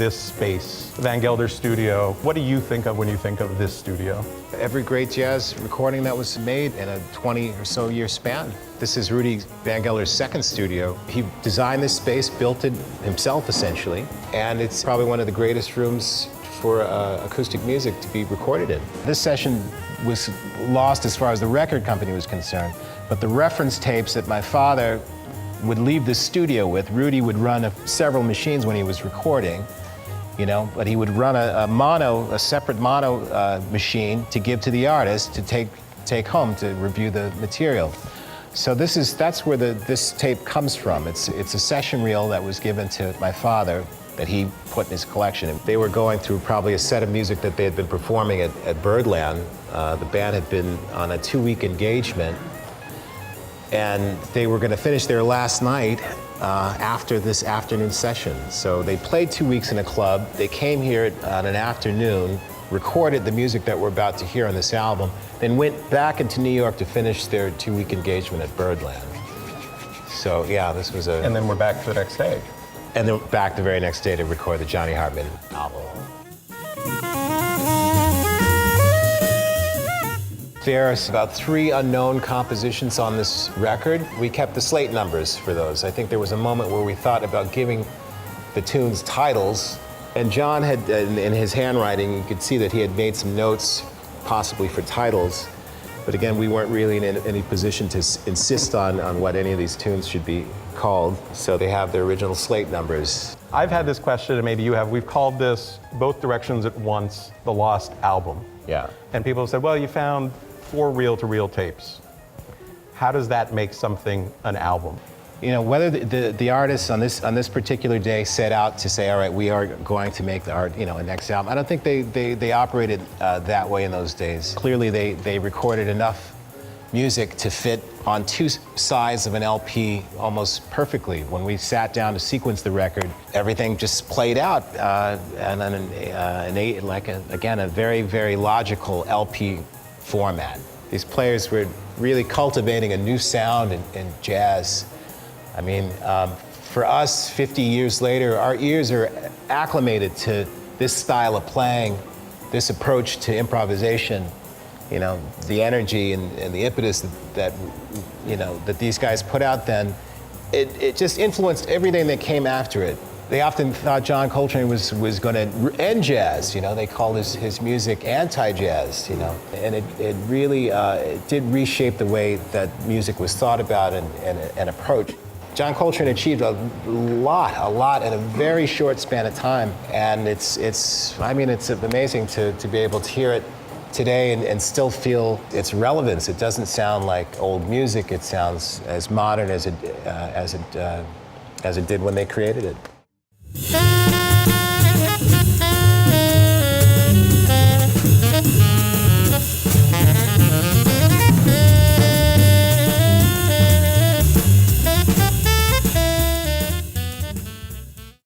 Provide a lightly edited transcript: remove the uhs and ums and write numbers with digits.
this space, Van Gelder Studio. What do you think of when you think of this studio? Every great jazz recording that was made in a 20 or so year span. This is Rudy Van Gelder's second studio. He designed this space, built it himself essentially, and it's probably one of the greatest rooms for acoustic music to be recorded in. This session was lost as far as the record company was concerned, but the reference tapes that my father would leave the studio with, Rudy would run several machines when he was recording, you know, but he would run a separate mono machine to give to the artist to take home to review the material. So that's where this tape comes from. It's a session reel that was given to my father that he put in his collection. They were going through probably a set of music that they had been performing at Birdland. The band had been on a 2-week engagement, and they were going to finish their last night after this afternoon session. So they played 2 weeks in a club. They came here on an afternoon, recorded the music that we're about to hear on this album, then went back into New York to finish their 2-week engagement at Birdland. So yeah, this was And then we're back the next day. And then back the very next day to record the Johnny Hartman album. There's about 3 unknown compositions on this record. We kept the slate numbers for those. I think there was a moment where we thought about giving the tunes titles, and John had, in his handwriting, you could see that he had made some notes possibly for titles, but again, we weren't really in any position to insist on what any of these tunes should be called, so they have their original slate numbers. I've had this question, and maybe you have. We've called this Both Directions at Once, the Lost Album. Yeah. And people have said, well, you found 4 reel-to-reel tapes. How does that make something an album? You know, whether the artists on this particular day set out to say, all right, we are going to make a next album, I don't think they operated that way in those days. Clearly, they recorded enough music to fit on 2 sides of an LP almost perfectly. When we sat down to sequence the record, everything just played out and a very, very logical LP format. These players were really cultivating a new sound in jazz. I mean, for us, 50 years later, our ears are acclimated to this style of playing, this approach to improvisation. You know, the energy and the impetus that these guys put out then, it just influenced everything that came after it. They often thought John Coltrane was going to end jazz. You know, they called his music anti-jazz. You know, and it really did reshape the way that music was thought about and approached. John Coltrane achieved a lot in a very short span of time, and it's amazing to be able to hear it today and still feel its relevance. It doesn't sound like old music. It sounds as modern as it did when they created it.